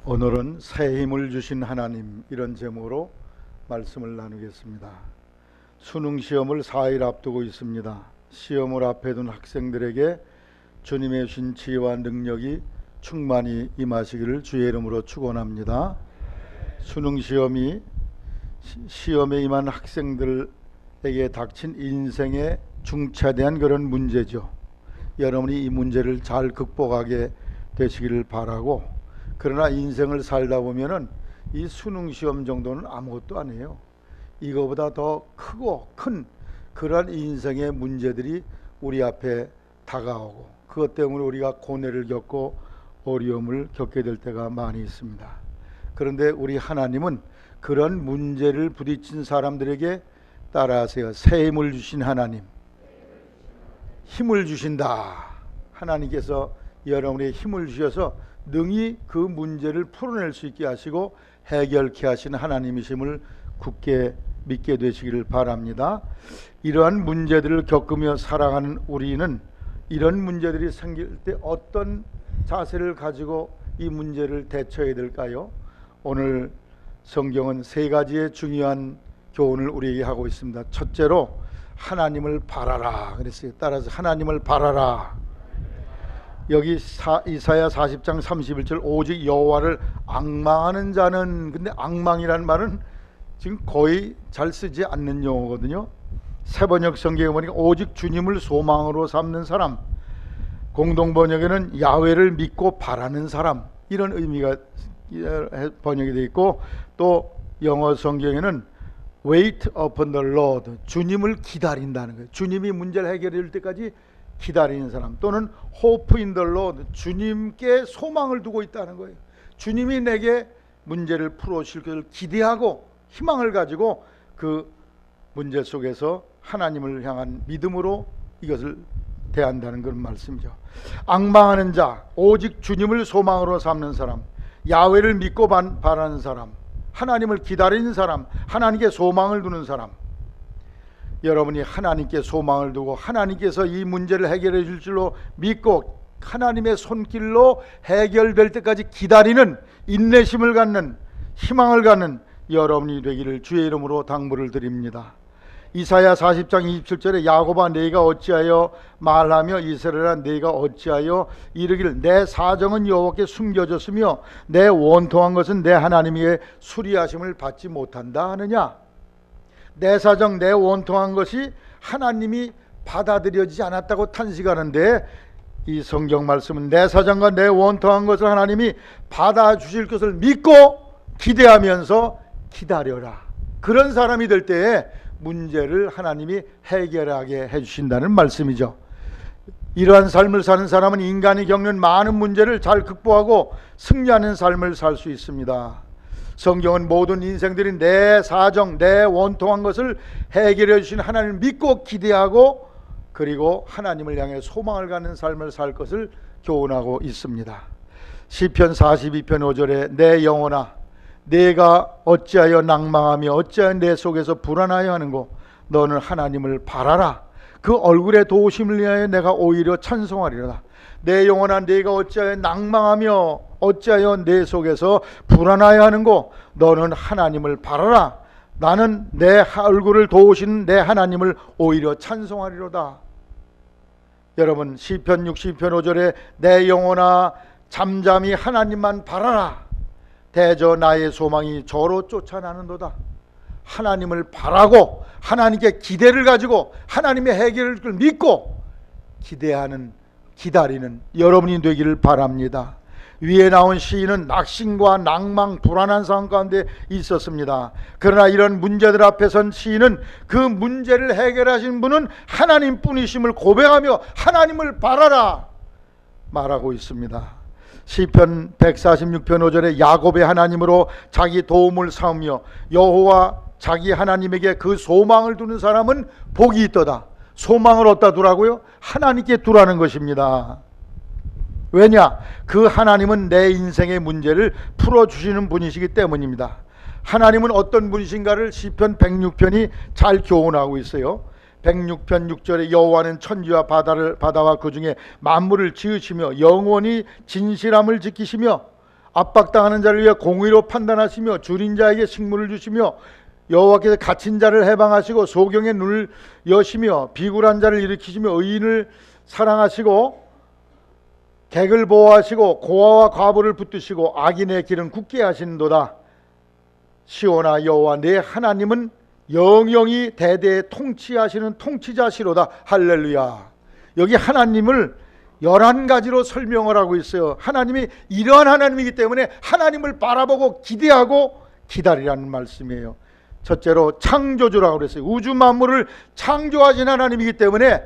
오늘은 새 힘을 주신 하나님, 이런 제목으로 말씀을 나누겠습니다. 수능 시험을 4일 앞두고 있습니다. 시험을 앞에 둔 학생들에게 주님의 주신 지혜와 능력이 충만히 임하시기를 주의 이름으로 축원합니다. 수능 시험에 임한 학생들에게 닥친 인생의 중차대한 그런 문제죠. 여러분이 이 문제를 잘 극복하게 되시기를 바라고, 그러나 인생을 살다 보면은 이 수능 시험 정도는 아무것도 아니에요. 이거보다 더 크고 큰 그러한 인생의 문제들이 우리 앞에 다가오고, 그것 때문에 우리가 고뇌를 겪고 어려움을 겪게 될 때가 많이 있습니다. 그런데 우리 하나님은 그런 문제를 부딪힌 사람들에게 따라하세요. 새 힘을 주신 하나님, 힘을 주신다. 하나님께서 여러분의 힘을 주셔서 능히 그 문제를 풀어낼 수 있게 하시고 해결케 하시는 하나님이심을 굳게 믿게 되시기를 바랍니다. 이러한 문제들을 겪으며 살아가는 우리는 이런 문제들이 생길 때 어떤 자세를 가지고 이 문제를 대처해야 될까요? 오늘 성경은 세 가지의 중요한 교훈을 우리에게 하고 있습니다. 첫째로 하나님을 바라라 그랬어요. 따라서 하나님을 바라라. 여기 이사야 40장 31절 오직 여호와를 앙망하는 자는, 근데 앙망이라는 말은 지금 거의 잘 쓰지 않는 용어거든요. 새번역 성경에 보니까 오직 주님을 소망으로 삼는 사람, 공동번역에는 야훼를 믿고 바라는 사람, 이런 의미가 번역이 되어 있고, 또 영어 성경에는 wait upon the Lord, 주님을 기다린다는 거예요. 주님이 문제를 해결해 줄 때까지 기다리는 사람, 또는 hope in the Lord, 주님께 소망을 두고 있다는 거예요. 주님이 내게 문제를 풀어주실 것을 기대하고 희망을 가지고 그 문제 속에서 하나님을 향한 믿음으로 이것을 대한다는 그런 말씀이죠. 앙망하는 자, 오직 주님을 소망으로 삼는 사람, 야훼를 믿고 바라는 사람, 하나님을 기다리는 사람, 하나님께 소망을 두는 사람. 여러분이 하나님께 소망을 두고 하나님께서 이 문제를 해결해 줄 줄로 믿고 하나님의 손길로 해결될 때까지 기다리는 인내심을 갖는, 희망을 갖는 여러분이 되기를 주의 이름으로 당부를 드립니다. 이사야 40장 27절에 야곱아 네가 어찌하여 말하며 이스라엘아 네가 어찌하여 이르기를 내 사정은 여호와께 숨겨졌으며 내 원통한 것은 내 하나님의 수리하심을 받지 못한다 하느냐. 내 사정, 내 원통한 것이 하나님이 받아들여지지 않았다고 탄식하는데, 이 성경 말씀은 내 사정과 내 원통한 것을 하나님이 받아주실 것을 믿고 기대하면서 기다려라. 그런 사람이 될 때에 문제를 하나님이 해결하게 해주신다는 말씀이죠. 이러한 삶을 사는 사람은 인간이 겪는 많은 문제를 잘 극복하고 승리하는 삶을 살 수 있습니다. 성경은 모든 인생들이 내 사정, 내 원통한 것을 해결해 주신 하나님을 믿고 기대하고, 그리고 하나님을 향해 소망을 갖는 삶을 살 것을 교훈하고 있습니다. 시편 42편 5절에 내 영혼아 내가 어찌하여 낭망하며 어찌하여 내 속에서 불안하여 하는고 너는 하나님을 바라라. 그 얼굴의 도우심을 위하여 내가 오히려 찬송하리로다. 내 영혼아 내가 어찌하여 낭망하며 어찌하여 내 속에서 불안하여 하는고 너는 하나님을 바라라. 나는 내 얼굴을 도우시는 내 하나님을 오히려 찬송하리로다. 여러분, 시편 60편 5절에 내 영혼아 잠잠히 하나님만 바라라. 대저 나의 소망이 저로 쫓아나는도다. 하나님을 바라고 하나님께 기대를 가지고 하나님의 해결을 믿고 기다리는 여러분이 되기를 바랍니다. 위에 나온 시인은 낙심과 낭망, 불안한 상황 가운데 있었습니다. 그러나 이런 문제들 앞에 선 시인은 그 문제를 해결하신 분은 하나님 뿐이심을 고백하며 하나님을 바라라 말하고 있습니다. 시편 146편 5절에 야곱의 하나님으로 자기 도움을 삼으며 여호와 자기 하나님에게 그 소망을 두는 사람은 복이 있도다. 소망을 어디다 두라고요? 하나님께 두라는 것입니다. 왜냐? 그 하나님은 내 인생의 문제를 풀어주시는 분이시기 때문입니다. 하나님은 어떤 분이신가를 시편 106편이 잘 교훈하고 있어요. 106편 6절에 여호와는 천지와 바다와 그 중에 만물을 지으시며 영원히 진실함을 지키시며 압박당하는 자를 위해 공의로 판단하시며 줄인 자에게 식물을 주시며 여호와께서 갇힌 자를 해방하시고 소경의 눈을 여시며 비굴한 자를 일으키시며 의인을 사랑하시고 객을 보호하시고 고아와 과부를 붙드시고 악인의 길은 굳게 하시는도다. 시온아, 여호와 내 하나님은 영영이 대대에 통치하시는 통치자시로다. 할렐루야. 여기 하나님을 11가지로 설명을 하고 있어요. 하나님이 이러한 하나님이기 때문에 하나님을 바라보고 기대하고 기다리라는 말씀이에요. 첫째로 창조주라고 그랬어요. 우주 만물을 창조하신 하나님이기 때문에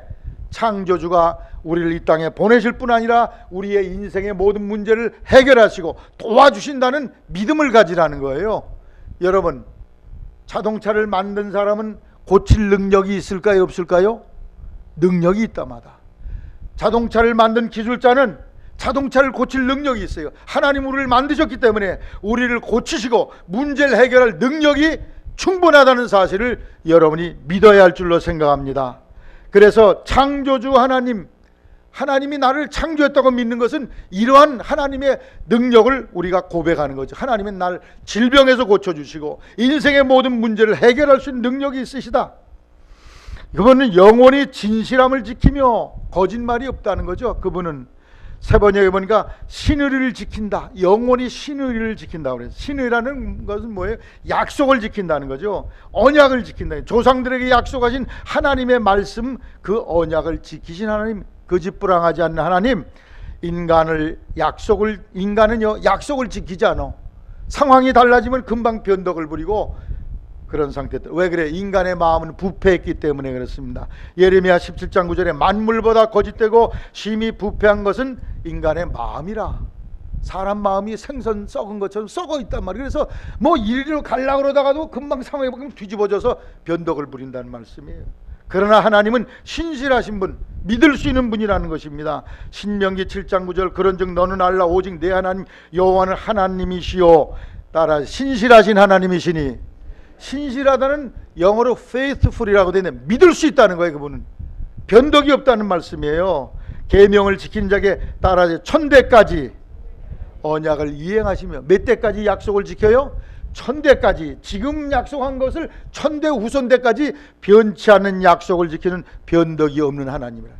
창조주가 우리를 이 땅에 보내실 뿐 아니라 우리의 인생의 모든 문제를 해결하시고 도와주신다는 믿음을 가지라는 거예요. 여러분, 자동차를 만든 사람은 고칠 능력이 있을까요, 없을까요? 능력이 있다마다. 자동차를 만든 기술자는 자동차를 고칠 능력이 있어요. 하나님 우리를 만드셨기 때문에 우리를 고치시고 문제를 해결할 능력이 충분하다는 사실을 여러분이 믿어야 할 줄로 생각합니다. 그래서 창조주 하나님이 나를 창조했다고 믿는 것은 이러한 하나님의 능력을 우리가 고백하는 거죠. 하나님은 나를 질병에서 고쳐주시고 인생의 모든 문제를 해결할 수 있는 능력이 있으시다. 그분은 영원히 진실함을 지키며 거짓말이 없다는 거죠. 그분은 세 번역에 보니까 신의를 지킨다. 영원히 신의를 지킨다 그래서 신의라는 것은 뭐예요? 약속을 지킨다는 거죠. 언약을 지킨다. 조상들에게 약속하신 하나님의 말씀, 그 언약을 지키신 하나님, 거짓부랑하지 않는 하나님. 인간은요 약속을 지키지 않아. 상황이 달라지면 금방 변덕을 부리고 그런 상태들. 왜 그래? 인간의 마음은 부패했기 때문에 그렇습니다. 예레미야 17장 9절에 만물보다 거짓되고 심히 부패한 것은 인간의 마음이라. 사람 마음이 생선 썩은 것처럼 썩어 있단 말이에요. 그래서 뭐 이리로 가려고 그러다가도 금방 상황이 바뀌면 뒤집어져서 변덕을 부린다는 말씀이에요. 그러나 하나님은 신실하신 분, 믿을 수 있는 분이라는 것입니다. 신명기 7장 9절 그런즉 너는 알라 오직 내 하나님 여호와는 하나님이시요. 따라 신실하신 하나님이시니. 신실하다는 영어로 faithful이라고 되어 있는데 믿을 수 있다는 거예요. 그분은 변덕이 없다는 말씀이에요. 계명을 지킨 자에게 따라 1000대까지 언약을 이행하시며 몇 대까지 약속을 지켜요? 1000대까지. 지금 약속한 것을 1000대 후손대까지 변치 않는 약속을 지키는 변덕이 없는 하나님이라.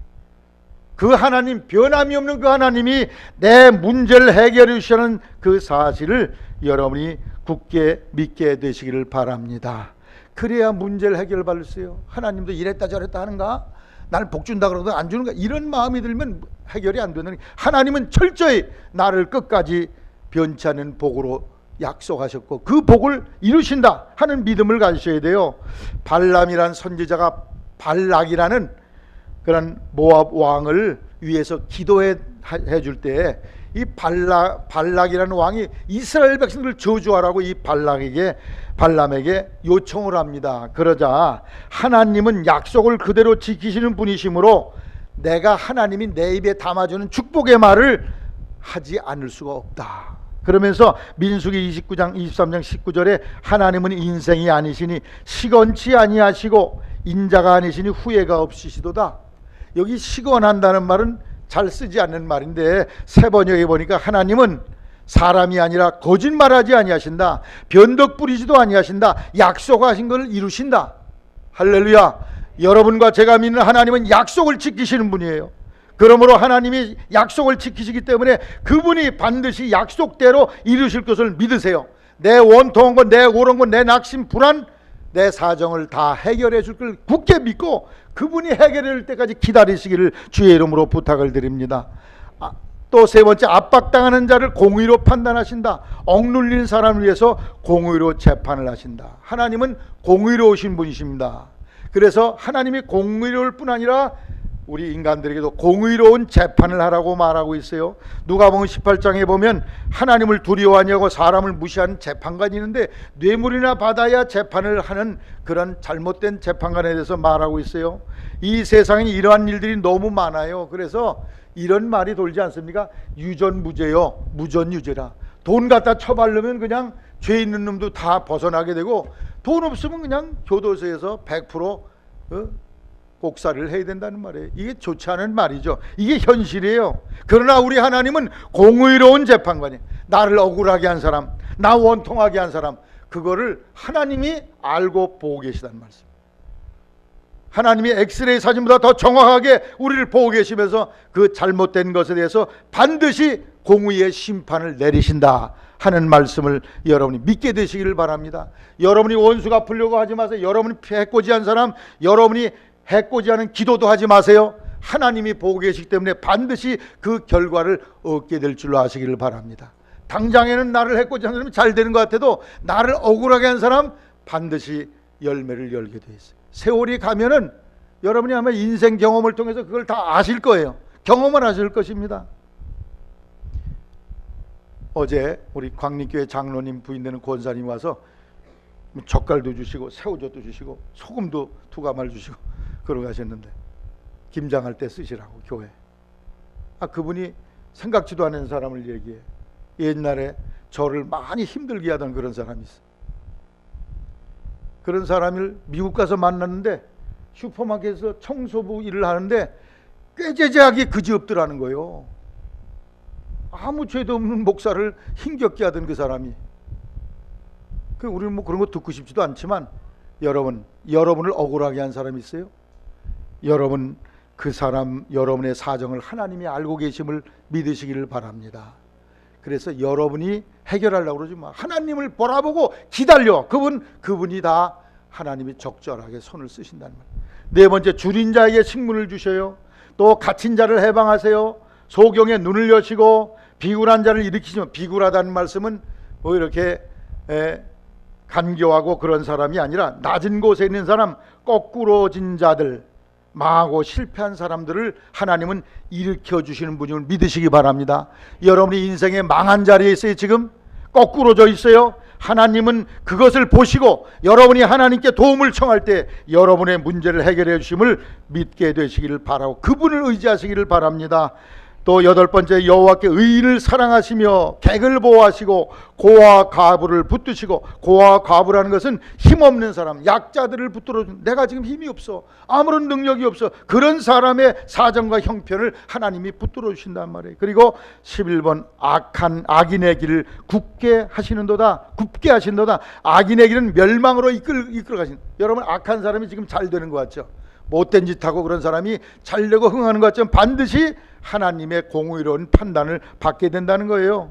그 하나님, 변함이 없는 그 하나님이 내 문제를 해결해 주시는 그 사실을 여러분이 굳게 믿게 되시기를 바랍니다. 그래야 문제를 해결받을 수 있어요. 하나님도 이랬다 저랬다 하는가? 나를 복 준다 그러도 안 주는가? 이런 마음이 들면 해결이 안 되는. 하나님은 철저히 나를 끝까지 변치 않는 복으로 약속하셨고 그 복을 이루신다 하는 믿음을 가지셔야 돼요. 발람이란 선지자가 발락이라는 그런 모압 왕을 위해서 기도해 줄 때 이 발락이라는 왕이 이스라엘 백성들을 저주하라고 이 발람에게 요청을 합니다. 그러자 하나님은 약속을 그대로 지키시는 분이시므로 내가 하나님이 내 입에 담아주는 축복의 말을 하지 않을 수가 없다. 그러면서 민수기 29장 23장 19절에 하나님은 인생이 아니시니 시건치 아니하시고 인자가 아니시니 후회가 없으시도다. 여기 시건한다는 말은 잘 쓰지 않는 말인데 세 번역에 보니까 하나님은 사람이 아니라 거짓말하지 아니하신다. 변덕 부리지도 아니하신다. 약속하신 걸 이루신다. 할렐루야. 여러분과 제가 믿는 하나님은 약속을 지키시는 분이에요. 그러므로 하나님이 약속을 지키시기 때문에 그분이 반드시 약속대로 이루실 것을 믿으세요. 내 원통한 것, 내 옳은 것, 내 낙심, 불안, 내 사정을 다 해결해 줄 걸 굳게 믿고 그분이 해결해 줄 때까지 기다리시기를 주의 이름으로 부탁을 드립니다. 또 세 번째, 압박당하는 자를 공의로 판단하신다. 억눌린 사람을 위해서 공의로 재판을 하신다. 하나님은 공의로우신 분이십니다. 그래서 하나님이 공의로울 뿐 아니라 우리 인간들에게도 공의로운 재판을 하라고 말하고 있어요. 누가복음 18장에 보면 하나님을 두려워하냐고 사람을 무시하는 재판관이 있는데 뇌물이나 받아야 재판을 하는 그런 잘못된 재판관에 대해서 말하고 있어요. 이 세상에 이러한 일들이 너무 많아요. 그래서 이런 말이 돌지 않습니까? 유전무죄요, 무전유죄라. 돈 갖다 처바르면 그냥 죄 있는 놈도 다 벗어나게 되고 돈 없으면 그냥 교도소에서 100% 복사를 해야 된다는 말이에요. 이게 좋지 않은 말이죠. 이게 현실이에요. 그러나 우리 하나님은 공의로운 재판관이에요. 나를 억울하게 한 사람, 나 원통하게 한 사람, 그거를 하나님이 알고 보고 계시다는 말씀. 하나님이 엑스레이 사진보다 더 정확하게 우리를 보고 계시면서 그 잘못된 것에 대해서 반드시 공의의 심판을 내리신다 하는 말씀을 여러분이 믿게 되시기를 바랍니다. 여러분이 원수 갚으려고 하지 마세요. 여러분이 해코지한 사람, 여러분이 해코지하는 기도도 하지 마세요. 하나님이 보고 계시기 때문에 반드시 그 결과를 얻게 될 줄로 아시기를 바랍니다. 당장에는 나를 해코지한 사람이 잘 되는 것 같아도 나를 억울하게 한 사람 반드시 열매를 열게 돼 있어요. 세월이 가면은 여러분이 아마 인생 경험을 통해서 그걸 다 아실 거예요. 경험을 하실 것입니다. 어제 우리 광림교회 장로님 부인 되는 권사님 와서 젓갈도 주시고 새우젓도 주시고 소금도 2가마를 주시고 그러고 가셨는데 김장할 때 쓰시라고 교회. 그분이 생각지도 않은 사람을 얘기해. 옛날에 저를 많이 힘들게 하던 그런 사람이 있어. 그런 사람을 미국 가서 만났는데 슈퍼마켓에서 청소부 일을 하는데 꾀죄죄하게 그지없더라는 거예요. 아무 죄도 없는 목사를 힘겹게 하던 그 사람이. 우리는 뭐 그런 거 듣고 싶지도 않지만 여러분을 억울하게 한 사람이 있어요? 여러분 그 사람 여러분의 사정을 하나님이 알고 계심을 믿으시기를 바랍니다. 그래서 여러분이 해결하려고 그러지 마. 하나님을 바라보고 기다려. 그분이 다 하나님이 적절하게 손을 쓰신다는 말. 4번째, 줄인 자에게 식문을 주셔요. 또 갇힌 자를 해방하세요. 소경의 눈을 여시고 비굴한 자를 일으키시면, 비굴하다는 말씀은 뭐 이렇게 간교하고 그런 사람이 아니라 낮은 곳에 있는 사람, 거꾸로진 자들, 망하고 실패한 사람들을 하나님은 일으켜 주시는 분임을 믿으시기 바랍니다. 여러분이 인생에 망한 자리에 있어요. 지금 거꾸로져 있어요. 하나님은 그것을 보시고 여러분이 하나님께 도움을 청할 때 여러분의 문제를 해결해 주심을 믿게 되시기를 바라고 그분을 의지하시기를 바랍니다. 또 8번째, 여호와께 의인을 사랑하시며 객을 보호하시고 고아 과부를 붙드시고, 고아 과부라는 것은 힘없는 사람, 약자들을 붙들어 준, 내가 지금 힘이 없어, 아무런 능력이 없어, 그런 사람의 사정과 형편을 하나님이 붙들어 주신단 말이에요. 그리고 11번, 악인의 길을 굽게 하시는도다. 악인의 길은 멸망으로 이끌어 가신. 여러분, 악한 사람이 지금 잘 되는 것 같죠? 못된 짓 하고 그런 사람이 잘 되고 흥하는 것 같지만 반드시 하나님의 공의로운 판단을 받게 된다는 거예요.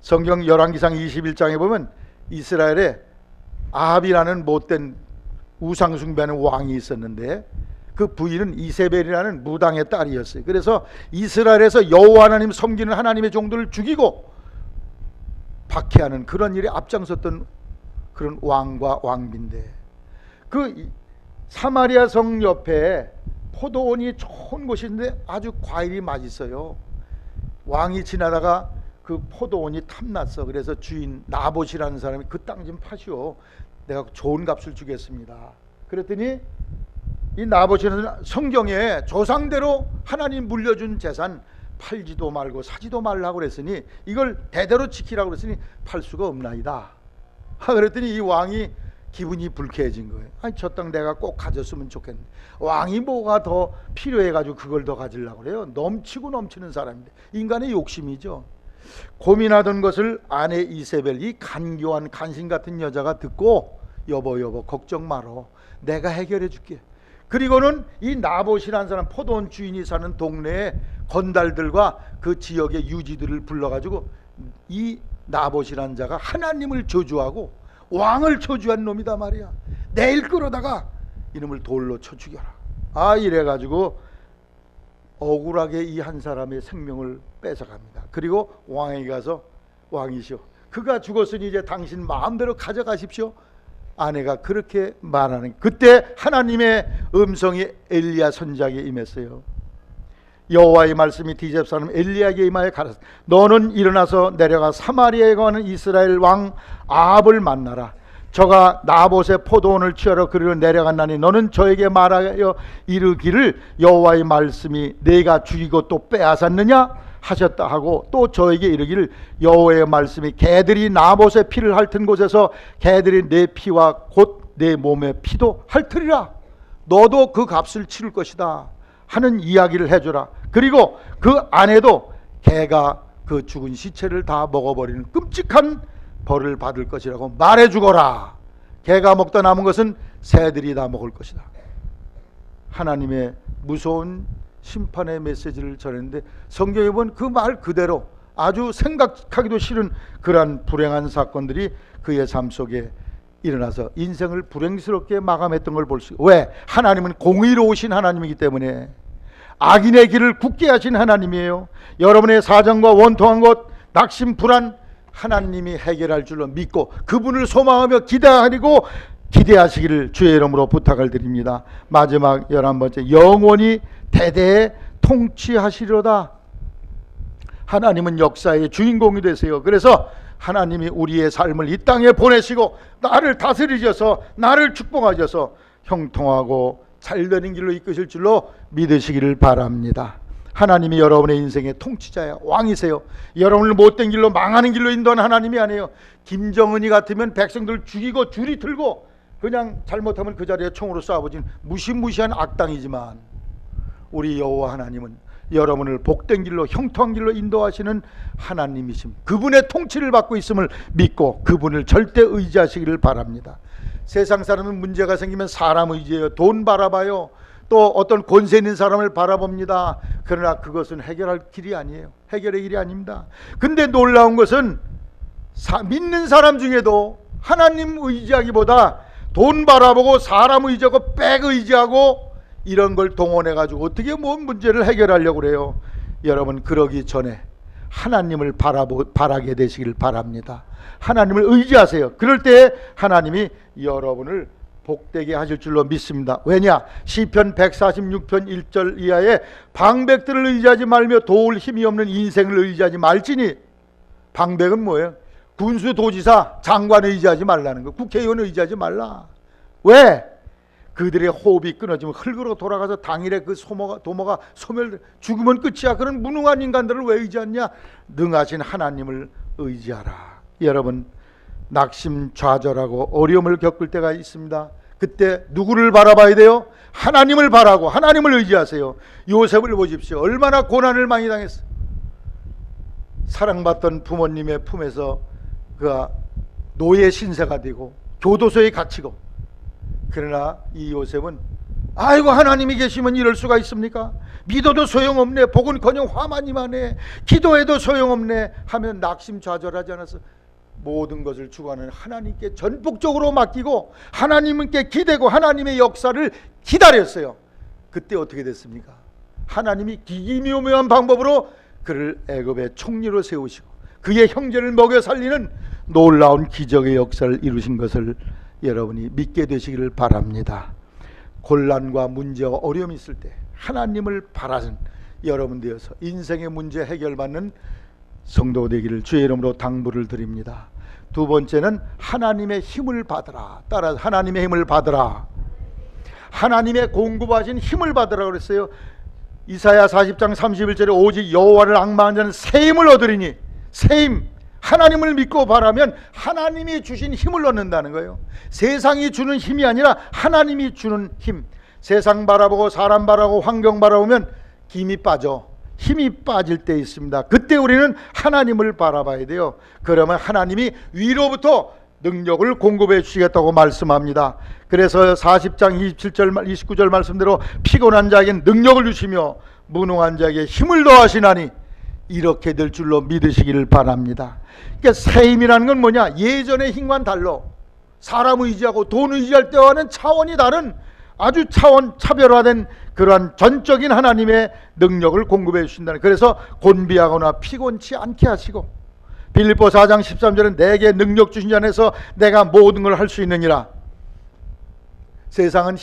성경 열왕기상 21장에 보면 이스라엘에 아합이라는 못된 우상숭배하는 왕이 있었는데 그 부인은 이세벨이라는 무당의 딸이었어요. 그래서 이스라엘에서 여호와 하나님 섬기는 하나님의 종들을 죽이고 박해하는 그런 일에 앞장섰던 그런 왕과 왕비인데, 그 사마리아 성 옆에 포도원이 좋은 곳인데 아주 과일이 맛있어요. 왕이 지나다가 그 포도원이 탐났어. 그래서 주인 나봇이라는 사람이 그 땅 좀 파시오, 내가 좋은 값을 주겠습니다. 그랬더니 이 나봇이라는 성경에 조상대로 하나님 물려준 재산 팔지도 말고 사지도 말라고 그랬으니 이걸 대대로 지키라고 그랬으니 팔 수가 없나이다. 그랬더니 이 왕이 기분이 불쾌해진 거예요. 아니, 저 땅 내가 꼭 가졌으면 좋겠는데, 왕이 뭐가 더 필요해가지고 그걸 더 가지려고 그래요. 넘치고 넘치는 사람인데, 인간의 욕심이죠. 고민하던 것을 아내 이세벨, 이 간교한 간신 같은 여자가 듣고, 여보 걱정 말어, 내가 해결해 줄게. 그리고는 이 나봇이라는 사람, 포도원 주인이 사는 동네에 건달들과 그 지역의 유지들을 불러가지고 이 나봇이라는 자가 하나님을 저주하고 왕을 저주한 놈이다 말이야. 내일 끌어다가 이놈을 돌로 쳐 죽여라. 이래가지고 억울하게 이 한 사람의 생명을 뺏어갑니다. 그리고 왕에게 가서, 왕이시오, 그가 죽었으니 이제 당신 마음대로 가져가십시오. 아내가 그렇게 말하는, 그때 하나님의 음성이 엘리야 선지자에게 임했어요. 여호와의 말씀이 디셉 사람 엘리야에게 임하여 가라사대, 너는 일어나서 내려가 사마리아에 가는 이스라엘 왕 아합을 만나라. 저가 나봇의 포도원을 취하러 그리로 내려갔나니 너는 저에게 말하여 이르기를 여호와의 말씀이 내가 죽이고 또 빼앗았느냐 하셨다 하고, 또 저에게 이르기를 여호와의 말씀이 개들이 나봇의 피를 핥은 곳에서 개들이 내 피와 곧 내 몸의 피도 핥으리라. 너도 그 값을 치를 것이다 하는 이야기를 해주라. 그리고 그 아내도 개가 그 죽은 시체를 다 먹어버리는 끔찍한 벌을 받을 것이라고 말해 주거라. 개가 먹다 남은 것은 새들이 다 먹을 것이다. 하나님의 무서운 심판의 메시지를 전했는데 성경에 보면 그 말 그대로 아주 생각하기도 싫은 그러한 불행한 사건들이 그의 삶 속에 일어나서 인생을 불행스럽게 마감했던 걸 볼 수 있어요. 왜? 하나님은 공의로우신 하나님이기 때문에. 악인의 길을 굳게 하신 하나님이에요. 여러분의 사정과 원통한 것, 낙심, 불안 하나님이 해결할 줄로 믿고 그분을 소망하며 기대하시기를 주의 이름으로 부탁을 드립니다. 마지막 11번째, 영원히 대대에 통치하시리로다. 하나님은 역사의 주인공이 되세요. 그래서 하나님이 우리의 삶을 이 땅에 보내시고 나를 다스리셔서 나를 축복하셔서 형통하고 잘되는 길로 이끄실 줄로 믿으시기를 바랍니다. 하나님이 여러분의 인생의 통치자야, 왕이세요. 여러분을 못된 길로 망하는 길로 인도하는 하나님이 아니에요. 김정은이 같으면 백성들 죽이고 줄이 들고 그냥 잘못하면 그 자리에 총으로 쏴버진 무시무시한 악당이지만 우리 여호와 하나님은 여러분을 복된 길로 형통한 길로 인도하시는 하나님이심, 그분의 통치를 받고 있음을 믿고 그분을 절대 의지하시기를 바랍니다. 세상 사람은 문제가 생기면 사람 의지해요. 돈 바라봐요. 또 어떤 권세 있는 사람을 바라봅니다. 그러나 그것은 해결할 길이 아니에요. 해결의 길이 아닙니다. 근데 놀라운 것은 믿는 사람 중에도 하나님 의지하기보다 돈 바라보고 사람 의지하고 백 의지하고 이런 걸 동원해 가지고 어떻게 뭔 문제를 해결하려고 그래요. 여러분 그러기 전에 하나님을 바라게 되시길 바랍니다. 하나님을 의지하세요. 그럴 때 하나님이 여러분을 복되게 하실 줄로 믿습니다. 왜냐? 시편 146편 1절 이하에 방백들을 의지하지 말며 도울 힘이 없는 인생을 의지하지 말지니. 방백은 뭐예요? 군수, 도지사, 장관 의지하지 말라는 거. 국회의원 의지하지 말라. 왜? 그들의 호흡이 끊어지면 흙으로 돌아가서 당일에 그 도모가 소멸, 죽으면 끝이야. 그런 무능한 인간들을 왜 의지하냐? 능하신 하나님을 의지하라. 여러분 낙심 좌절하고 어려움을 겪을 때가 있습니다. 그때 누구를 바라봐야 돼요? 하나님을 바라고 하나님을 의지하세요. 요셉을 보십시오. 얼마나 고난을 많이 당했어요. 사랑받던 부모님의 품에서 그가 노예 신세가 되고 교도소에 갇히고, 그러나 이 요셉은 아이고 하나님이 계시면 이럴 수가 있습니까? 믿어도 소용없네, 복은커녕 화만 이만해, 기도해도 소용없네 하면 낙심 좌절하지 않아서 모든 것을 주관하는 하나님께 전폭적으로 맡기고 하나님께 기대고 하나님의 역사를 기다렸어요. 그때 어떻게 됐습니까? 하나님이 기기묘묘한 방법으로 그를 애굽의 총리로 세우시고 그의 형제를 먹여 살리는 놀라운 기적의 역사를 이루신 것을 여러분이 믿게 되시기를 바랍니다. 곤란과 문제와 어려움이 있을 때 하나님을 바라는 여러분 되어서 인생의 문제 해결받는 성도 되기를 주의 이름으로 당부를 드립니다. 두 번째는 하나님의 힘을 받으라. 따라서 하나님의 힘을 받으라. 하나님의 공급하신 힘을 받으라 그랬어요. 이사야 40장 31절에 오직 여호와를 앙망하는 자는 새 힘을 얻으리니, 새 힘, 하나님을 믿고 바라면 하나님이 주신 힘을 얻는다는 거예요. 세상이 주는 힘이 아니라 하나님이 주는 힘. 세상 바라보고 사람 바라보고 환경 바라보면 힘이 빠져, 힘이 빠질 때 있습니다. 그때 우리는 하나님을 바라봐야 돼요. 그러면 하나님이 위로부터 능력을 공급해 주시겠다고 말씀합니다. 그래서 40장 27절 29절 말씀대로 피곤한 자에게 능력을 주시며 무능한 자에게 힘을 더하시나니 이렇게 될 줄로 믿으시기를 바랍니다. 그러니까 새 힘이라는 건 뭐냐? 예전의 힘과는 달라. 사람 의지하고 돈 의지할 때와는 차원이 다른 아주 차별화된 그러한 전적인 하나님의 능력을 공급해 주신다는. 그래서 곤비하거나 피곤치 않게 하시고, 빌립보 4장 13절은 내게 능력 주신 자 안에서 내가 모든 걸 할 수 있느니라. 세상은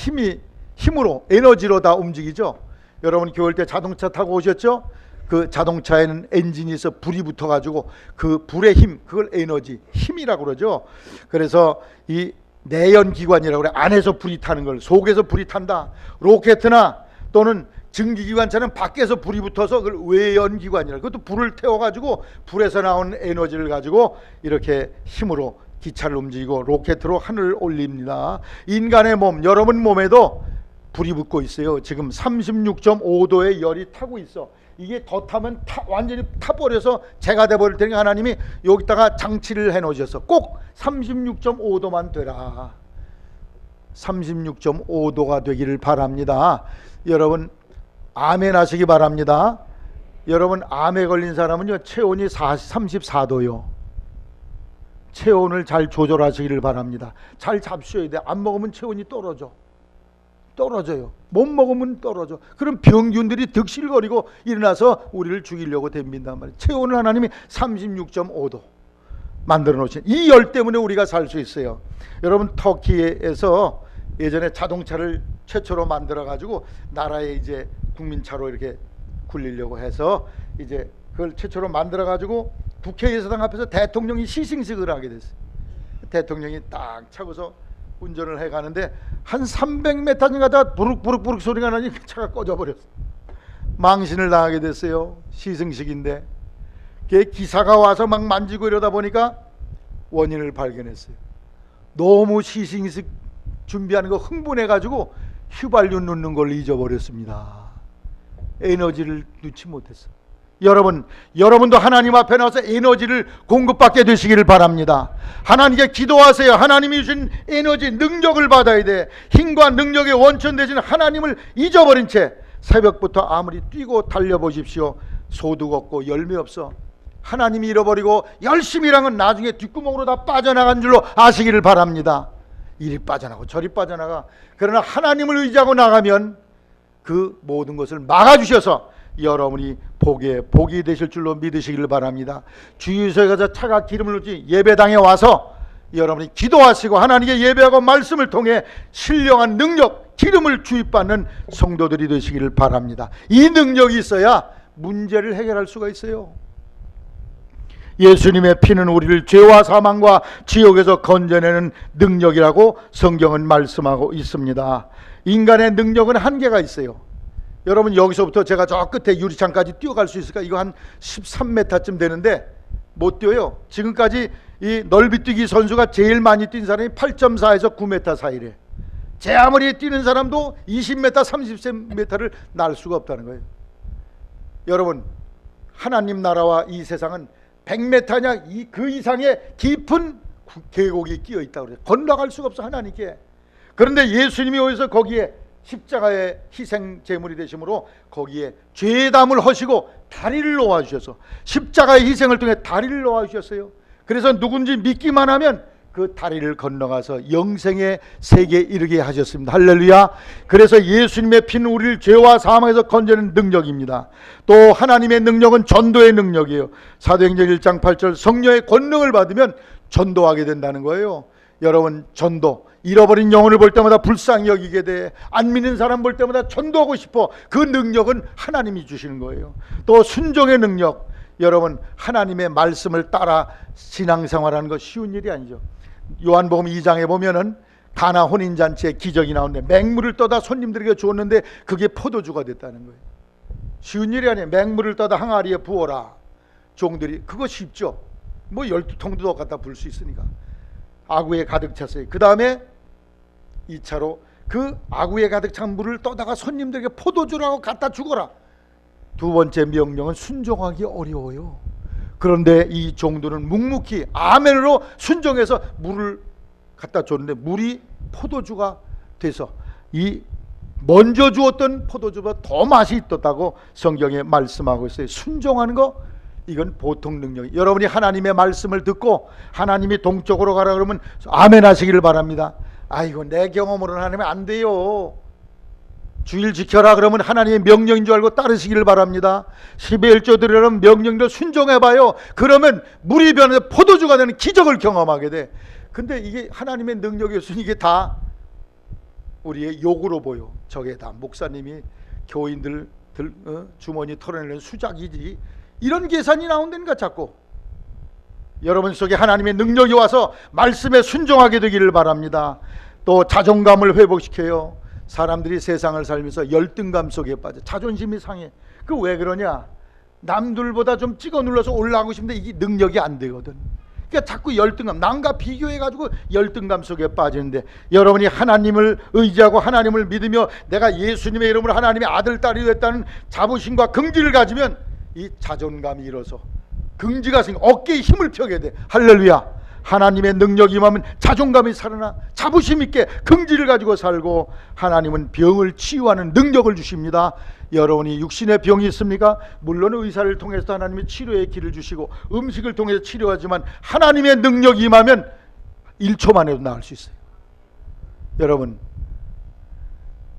힘으로, 에너지로 다 움직이죠. 여러분 겨울 때 자동차 타고 오셨죠? 그 자동차에는 엔진이 있어 불이 붙어가지고 그 불의 힘, 그걸 에너지, 힘이라고 그러죠. 그래서 이 내연기관이라고 그래. 안에서 불이 타는 걸, 속에서 불이 탄다. 로켓이나 또는 증기기관차는 밖에서 불이 붙어서 그걸 외연기관이라. 그것도 불을 태워가지고 불에서 나오는 에너지를 가지고 이렇게 힘으로 기차를 움직이고 로켓으로 하늘을 올립니다. 인간의 몸, 여러분 몸에도 불이 붙고 있어요. 지금 36.5도의 열이 타고 있어. 이게 더 타면 완전히 타버려서 재가 돼버릴 테니까 하나님이 여기다가 장치를 해놓으셔서 꼭 36.5도만 되라. 36.5도가 되기를 바랍니다. 여러분 암에 나시기 바랍니다. 여러분 암에 걸린 사람은요 체온이 34도요. 체온을 잘 조절하시기를 바랍니다. 잘 잡수셔야 돼. 안 먹으면 체온이 떨어져요. 못 먹으면 떨어져. 그럼 병균들이 득실거리고 일어나서 우리를 죽이려고 됩니다. 체온을 하나님이 36.5도 만들어 놓으신 이 열 때문에 우리가 살 수 있어요. 여러분 터키에서 예전에 자동차를 최초로 만들어 가지고 나라에 이제 국민차로 이렇게 굴리려고 해서 이제 그걸 최초로 만들어 가지고 국회의사당 앞에서 대통령이 시승식을 하게 됐어요. 대통령이 딱 차고서 운전을 해 가는데 한 300m 가다 부룩부룩 소리가 나니 차가 꺼져 버렸어. 망신을 당하게 됐어요. 시승식인데 기사가 와서 막 만지고 이러다 보니까 원인을 발견했어요. 너무 시승식 준비하는 거 흥분해 가지고 휘발유 넣는 걸 잊어버렸습니다. 에너지를 넣지 못했어. 여러분도 하나님 앞에 나와서 에너지를 공급받게 되시기를 바랍니다. 하나님께 기도하세요. 하나님이 주신 에너지 능력을 받아야 돼. 힘과 능력의 원천 되신 하나님을 잊어버린 채 새벽부터 아무리 뛰고 달려보십시오. 소득 없고 열매 없어. 하나님이 잃어버리고 열심히 일한 건 나중에 뒷구멍으로 다 빠져나간 줄로 아시기를 바랍니다. 이리 빠져나가고 저리 빠져나가. 그러나 하나님을 의지하고 나가면 그 모든 것을 막아주셔서 여러분이 복이 되실 줄로 믿으시기를 바랍니다. 주유소에 가서 차가 기름을 넣지 예배당에 와서 여러분이 기도하시고 하나님께 예배하고 말씀을 통해 신령한 능력, 기름을 주입받는 성도들이 되시기를 바랍니다. 이 능력이 있어야 문제를 해결할 수가 있어요. 예수님의 피는 우리를 죄와 사망과 지옥에서 건져내는 능력이라고 성경은 말씀하고 있습니다. 인간의 능력은 한계가 있어요. 여러분 여기서부터 제가 저 끝에 유리창까지 뛰어갈 수 있을까? 이거 한 13m쯤 되는데 못 뛰어요. 지금까지 이 넓이뛰기 선수가 제일 많이 뛴 사람이 8.4에서 9m 사이래. 제 아무리 뛰는 사람도 20m, 30m를 날 수가 없다는 거예요. 여러분 하나님 나라와 이 세상은 100m냐 그 이상의 깊은 계곡이 끼어 있다고 그래요. 건너갈 수가 없어 하나님께. 그런데 예수님이 오셔서 거기에 십자가의 희생 제물이 되심으로 거기에 죄담을 하시고 다리를 놓아 주셔서 십자가의 희생을 통해 다리를 놓아 주셨어요. 그래서 누군지 믿기만 하면 그 다리를 건너가서 영생의 세계에 이르게 하셨습니다. 할렐루야. 그래서 예수님의 피는 우리를 죄와 사망에서 건져내는 능력입니다. 또 하나님의 능력은 전도의 능력이에요. 사도행전 1장 8절 성령의 권능을 받으면 전도하게 된다는 거예요. 여러분 전도, 잃어버린 영혼을 볼 때마다 불쌍히 여기게 돼. 안 믿는 사람 볼 때마다 전도하고 싶어. 그 능력은 하나님이 주시는 거예요. 또 순종의 능력, 여러분 하나님의 말씀을 따라 신앙생활하는 거 쉬운 일이 아니죠. 요한복음 2장에 보면은 가나 혼인잔치에 기적이 나오는데 맹물을 떠다 손님들에게 주었는데 그게 포도주가 됐다는 거예요. 쉬운 일이 아니에요. 맹물을 떠다 항아리에 부어라. 종들이 그거 쉽죠. 뭐 12통도 갖다 부을 수 있으니까. 아구에 가득 찼어요. 그 다음에 2차로 그 아구에 가득 찬 물을 떠다가 손님들에게 포도주라고 갖다 주거라. 두 번째 명령은 순종하기 어려워요. 그런데 이 종들은 묵묵히 아멘으로 순종해서 물을 갖다 줬는데 물이 포도주가 돼서 이 먼저 주었던 포도주보다 더 맛이 있었다고 성경에 말씀하고 있어요. 순종하는 거 이건 보통 능력이. 여러분이 하나님의 말씀을 듣고 하나님이 동쪽으로 가라 그러면 아멘 하시기를 바랍니다. 아이고 내 경험으로는 하나님 안 돼요. 주일 지켜라 그러면 하나님의 명령인 줄 알고 따르시기를 바랍니다. 11조 드리라는 명령대로 순종해봐요. 그러면 물이 변해서 포도주가 되는 기적을 경험하게 돼. 근데 이게 하나님의 능력이었으니 이게 다 우리의 욕으로 보여. 저게 다 목사님이 교인들 주머니 털어내는 수작이지. 이런 계산이 나온다니까 자꾸. 여러분 속에 하나님의 능력이 와서 말씀에 순종하게 되기를 바랍니다. 또 자존감을 회복시켜요. 사람들이 세상을 살면서 열등감 속에 빠져 자존심이 상해. 그 왜 그러냐? 남들보다 좀 찍어 눌러서 올라가고 싶은데 이게 능력이 안 되거든. 그러니까 자꾸 열등감, 남과 비교해가지고 열등감 속에 빠지는데, 여러분이 하나님을 의지하고 하나님을 믿으며 내가 예수님의 이름으로 하나님의 아들, 딸이 됐다는 자부심과 긍지를 가지면 이 자존감이 일어서 긍지가 생겨 어깨에 힘을 펴게 돼. 할렐루야. 하나님의 능력이 임하면 자존감이 살아나 자부심 있게 긍지를 가지고 살고, 하나님은 병을 치유하는 능력을 주십니다. 여러분이 육신의 병이 있습니까? 물론 의사를 통해서 하나님의 치료의 길을 주시고 음식을 통해서 치료하지만 하나님의 능력이 임하면 1초 만에도 나을 수 있어요. 여러분,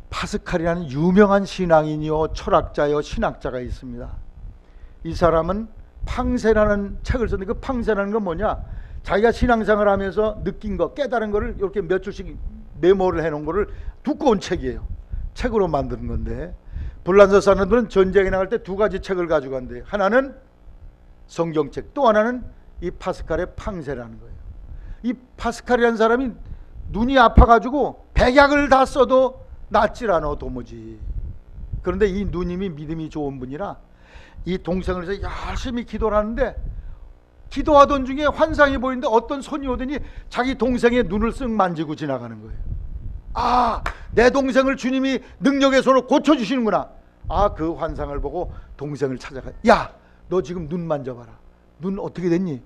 파스칼이라는 유명한 신앙인이요 철학자요 신학자가 있습니다. 이 사람은 팡세라는 책을 썼는데, 그 팡세라는 건 뭐냐, 자기가 신앙생활을 하면서 느낀 거, 깨달은 거를 이렇게 몇 줄씩 메모를 해놓은 거를 두꺼운 책이에요. 책으로 만든 건데, 불란서 사람들은 전쟁에 나갈 때 두 가지 책을 가져간대요. 하나는 성경책, 또 하나는 이 파스칼의 팡세라는 거예요. 이 파스칼이라는 사람이 눈이 아파가지고 백약을 다 써도 낫질 않아 도무지. 그런데 이 누님이 믿음이 좋은 분이라 이 동생을 위해서 열심히 기도를 하는데, 기도하던 중에 환상이 보이는데 어떤 손이 오더니 자기 동생의 눈을 쓱 만지고 지나가는 거예요. 아, 내 동생을 주님이 능력의 손으로 고쳐주시는구나. 아, 그 환상을 보고 동생을 찾아가. 야, 너 지금 눈 만져봐라. 눈 어떻게 됐니?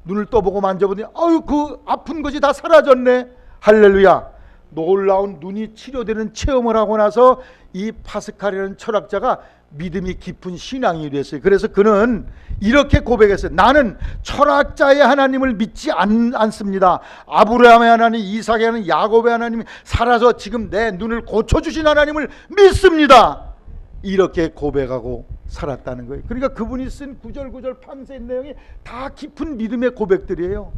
눈을 떠보고 만져보더니 아유, 그 아픈 것이 다 사라졌네. 할렐루야. 놀라운 눈이 치료되는 체험을 하고 나서 이 파스칼이라는 철학자가 믿음이 깊은 신앙이 됐어요. 그래서 그는 이렇게 고백했어요. 나는 철학자의 하나님을 믿지 않습니다. 아브라함의 하나님, 이삭의 하나님, 야곱의 하나님이 살아서 지금 내 눈을 고쳐주신 하나님을 믿습니다. 이렇게 고백하고 살았다는 거예요. 그러니까 그분이 쓴 구절구절 팡세 내용이 다 깊은 믿음의 고백들이에요.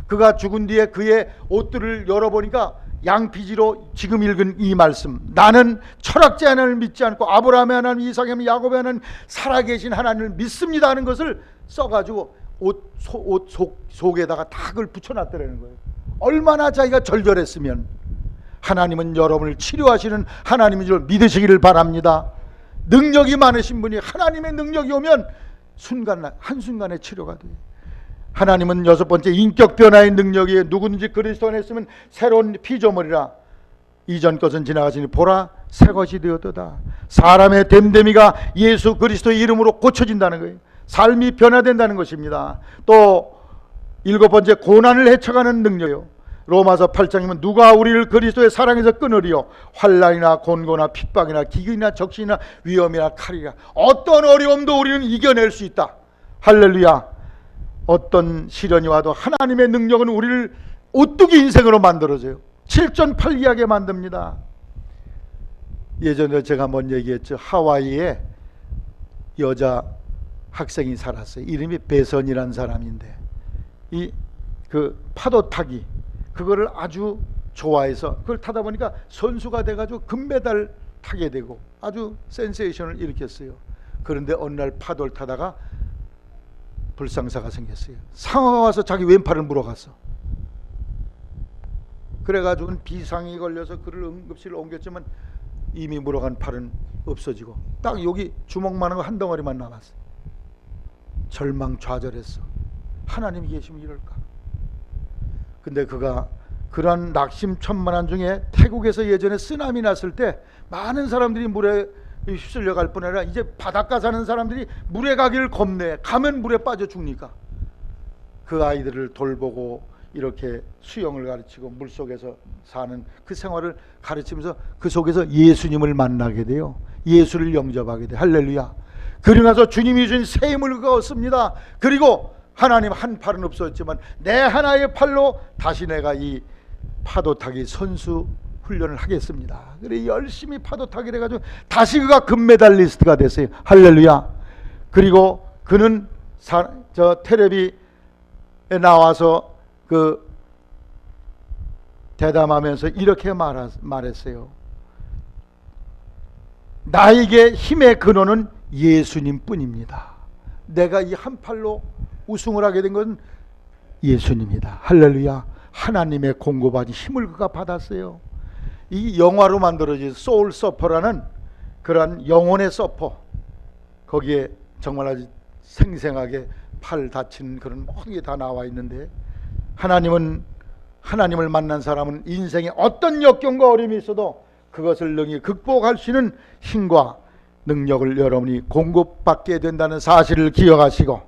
그가 죽은 뒤에 그의 옷들을 열어보니까 양피지로 지금 읽은 이 말씀, 나는 철학자의 하나님을 믿지 않고 아브라함의 하나님, 이삭의 하나님, 야곱의 하나님, 살아계신 하나님을 믿습니다 하는 것을 써가지고 옷 속에다가 다 그걸 붙여놨더라는 거예요. 얼마나 자기가 절절했으면. 하나님은 여러분을 치료하시는 하나님인 줄 믿으시기를 바랍니다. 능력이 많으신 분이 하나님의 능력이 오면 한순간에 치료가 돼요. 하나님은 여섯 번째 인격 변화의 능력이 누구든지 그리스도 안에 있으면 새로운 피조물이라. 이전 것은 지나가시니 보라 새 것이 되었도다. 사람의 됨됨이가 예수 그리스도의 이름으로 고쳐진다는 거예요. 삶이 변화된다는 것입니다. 또 일곱 번째 고난을 헤쳐가는 능력이요. 로마서 8장이면 누가 우리를 그리스도의 사랑에서 끊으리요. 환난이나 곤고나 핍박이나 기근이나 적신이나 위험이나 칼이나 어떤 어려움도 우리는 이겨낼 수 있다. 할렐루야. 어떤 시련이 와도 하나님의 능력은 우리를 오뚜기 인생으로 만들어줘요. 7전팔기하게 만듭니다. 예전에 제가 한번 얘기했죠. 하와이에 여자 학생이 살았어요. 이름이 배선이라는 사람인데 이 그 파도 타기 그거를 아주 좋아해서 그걸 타다 보니까 선수가 돼가지고 금메달 타게 되고 아주 센세이션을 일으켰어요. 그런데 어느 날 파도를 타다가 불상사가 생겼어요. 상어가 와서 자기 왼팔을 물어갔어. 그래가지고는 비상이 걸려서 그를 응급실로 옮겼지만 이미 물어간 팔은 없어지고 딱 여기 주먹만한 거 한 덩어리만 남았어. 절망좌절했어. 하나님이 계시면 이럴까. 근데 그가 그런 낙심천만한 중에 태국에서 예전에 쓰나미 났을 때 많은 사람들이 물에 휩쓸려 갈 뿐 아니라 이제 바닷가 사는 사람들이 물에 가기를 겁내. 가면 물에 빠져 죽으니까 그 아이들을 돌보고 이렇게 수영을 가르치고 물속에서 사는 그 생활을 가르치면서 그 속에서 예수님을 만나게 돼요. 예수를 영접하게 돼. 할렐루야. 그리고 나서 주님이 주신 새 힘을 얻습니다. 그리고 하나님 한 팔은 없어졌지만 내 하나의 팔로 다시 내가 이 파도 타기 선수 훈련을 하겠습니다. 그래 열심히 파도 타기를 해가지고 다시 그가 금메달리스트가 됐어요. 할렐루야. 그리고 그는 저 텔레비에 나와서 그 대담하면서 이렇게 말했어요. 나에게 힘의 근원은 예수님 뿐입니다. 내가 이 한 팔로 우승을 하게 된 건 예수님이다. 할렐루야. 하나님의 공급받은 힘을 그가 받았어요. 이 영화로 만들어진 소울 서퍼라는 그런 영혼의 서퍼, 거기에 정말 아주 생생하게 팔 다친 그런 모든 게 다 나와 있는데, 하나님을 만난 사람은 인생에 어떤 역경과 어려움이 있어도 그것을 능히 극복할 수 있는 힘과 능력을 여러분이 공급받게 된다는 사실을 기억하시고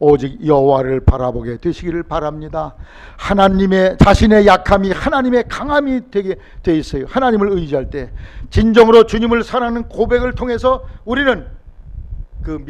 오직 여호와를 바라보게 되시기를 바랍니다. 하나님의 자신의 약함이 하나님의 강함이 되게 돼 있어요. 하나님을 의지할 때 진정으로 주님을 사랑하는 고백을 통해서 우리는 그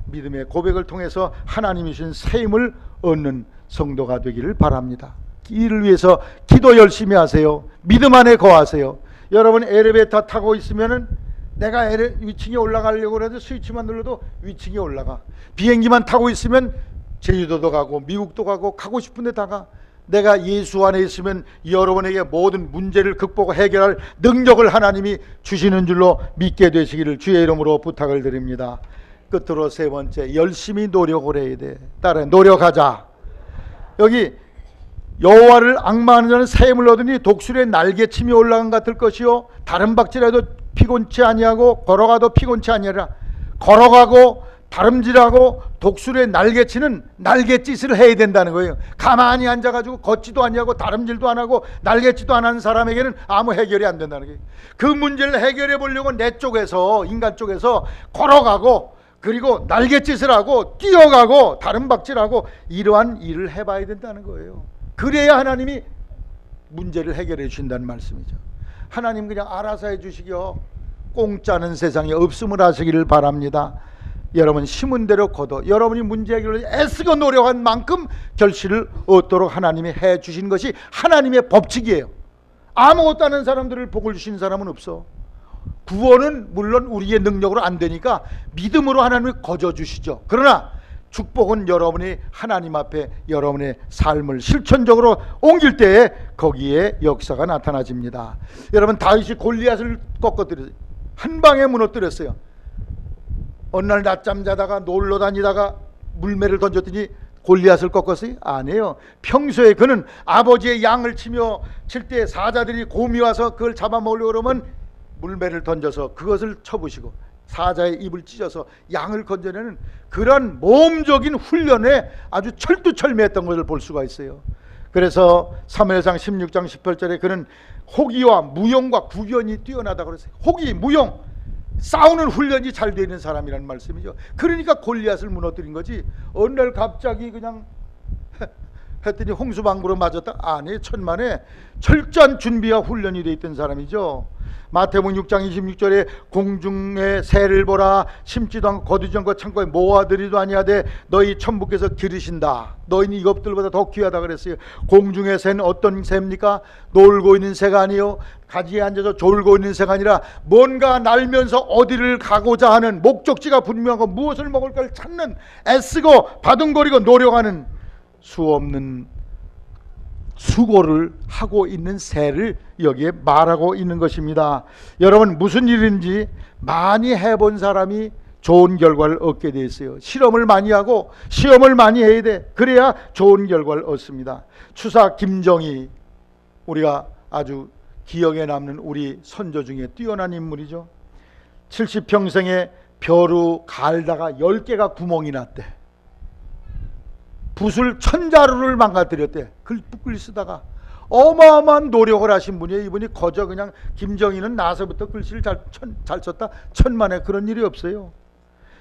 믿음의 고백을 통해서 하나님이 주신 새 힘을 얻는 성도가 되기를 바랍니다. 이를 위해서 기도 열심히 하세요. 믿음 안에 거하세요. 여러분 엘리베이터 타고 있으면은 내가 위층에 올라가려고 해도 스위치만 눌러도 위층에 올라가. 비행기만 타고 있으면 제주도도 가고 미국도 가고 싶은 데 다 가. 내가 예수 안에 있으면 여러분에게 모든 문제를 극복하고 해결할 능력을 하나님이 주시는 줄로 믿게 되시기를 주의 이름으로 부탁을 드립니다. 끝으로 세 번째, 열심히 노력을 해야 돼. 따라 노력하자. 여기 여호와를 앙망하는 자는 새 힘을 얻으니 독수리의 날개침이 올라간 같을 것이요 다른 박질해도 피곤치 아니하고 걸어가도 피곤치 아니하라. 걸어가고 다름질하고 독수리의 날개치는 날갯짓을 해야 된다는 거예요. 가만히 앉아가지고 걷지도 아니하고 다름질도 안 하고 날갯짓도 안 하는 사람에게는 아무 해결이 안 된다는 거예요. 그 문제를 해결해 보려고 내 쪽에서, 인간 쪽에서 걸어가고 그리고 날갯짓을 하고 뛰어가고 다름박질하고 이러한 일을 해봐야 된다는 거예요. 그래야 하나님이 문제를 해결해 주신다는 말씀이죠. 하나님 그냥 알아서 해주시기요, 공짜는 세상에 없음을 하시기를 바랍니다. 여러분 심은 대로 거둬 여러분이 문제 해결을 애쓰고 노력한 만큼 결실을 얻도록 하나님이 해주신 것이 하나님의 법칙이에요. 아무것도 안 하는 사람들을 복을 주신 사람은 없어. 구원은 물론 우리의 능력으로 안 되니까 믿음으로 하나님이 거저주시죠. 그러나 축복은 여러분이 하나님 앞에 여러분의 삶을 실천적으로 옮길 때에 거기에 역사가 나타나집니다. 여러분 다윗이 골리앗을 꺾어뜨렸어요. 한 방에 무너뜨렸어요. 어느 날 낮잠 자다가 놀러 다니다가 물매를 던졌더니 골리앗을 꺾었어요? 아니에요. 평소에 그는 아버지의 양을 칠 때 사자들이 곰이 와서 그걸 잡아먹으려고 그러면 물매를 던져서 그것을 쳐부시고 사자의 입을 찢어서 양을 건져내는 그런 모험적인 훈련에 아주 철두철미했던 것을 볼 수가 있어요. 그래서 사무엘상 16장 18절에 그는 호기와 무용과 구견이 뛰어나다고 그랬어요. 호기, 무용, 싸우는 훈련이 잘 되는 사람이라는 말씀이죠. 그러니까 골리앗을 무너뜨린 거지 어느 날 갑자기 그냥 했더니 홍수방구로 맞았다? 아니, 천만에 철저한 준비와 훈련이 되어 있던 사람이죠. 마태복음 6장 26절에 공중의 새를 보라, 심지도 않고 거두지 않고 창고에 모아들이도 아니하되 너희 천부께서 기르신다. 너희는 이것들보다 더 귀하다 그랬어요. 공중의 새는 어떤 새입니까? 놀고 있는 새가 아니요 가지에 앉아서 졸고 있는 새가 아니라 뭔가 날면서 어디를 가고자 하는 목적지가 분명하고 무엇을 먹을까를 찾는, 애쓰고 바둥거리고 노력하는 수없는 수고를 하고 있는 새를 여기에 말하고 있는 것입니다. 여러분 무슨 일인지 많이 해본 사람이 좋은 결과를 얻게 돼 있어요. 실험을 많이 하고 시험을 많이 해야 돼. 그래야 좋은 결과를 얻습니다. 추사 김정희, 우리가 아주 기억에 남는 우리 선조 중에 뛰어난 인물이죠. 70평생에 벼루 갈다가 10개가 구멍이 났대. 붓을 1000자루를 망가뜨렸대. 글을 쓰다가 어마어마한 노력을 하신 분이에요. 이분이 거저 그냥 김정희는 나서부터 글씨를 잘 썼다, 천만에 그런 일이 없어요.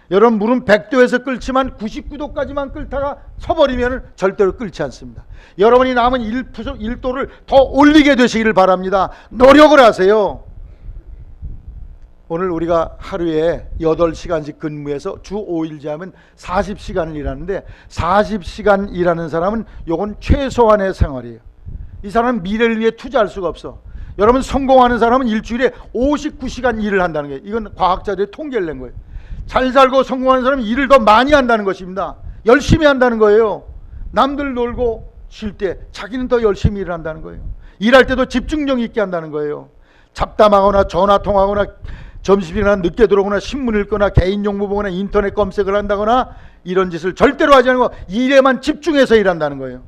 여러분 물은 100도에서 끓지만 99도까지만 끓다가 서버리면 절대로 끓지 않습니다. 여러분이 남은 1도를 더 올리게 되시기를 바랍니다. 노력을 하세요. 오늘 우리가 하루에 8시간씩 근무해서 주 5일제 하면 40시간을 일하는데 40시간 일하는 사람은 요건 최소한의 생활이에요. 이 사람은 미래를 위해 투자할 수가 없어. 여러분 성공하는 사람은 일주일에 59시간 일을 한다는 거예요. 이건 과학자들이 통계를 낸 거예요. 잘 살고 성공하는 사람은 일을 더 많이 한다는 것입니다. 열심히 한다는 거예요. 남들 놀고 쉴 때 자기는 더 열심히 일을 한다는 거예요. 일할 때도 집중력 있게 한다는 거예요. 잡담하거나 전화통화하거나 점심이나 늦게 들어오거나 신문 읽거나 개인 정보 보거나 인터넷 검색을 한다거나 이런 짓을 절대로 하지 않고 일에만 집중해서 일한다는 거예요.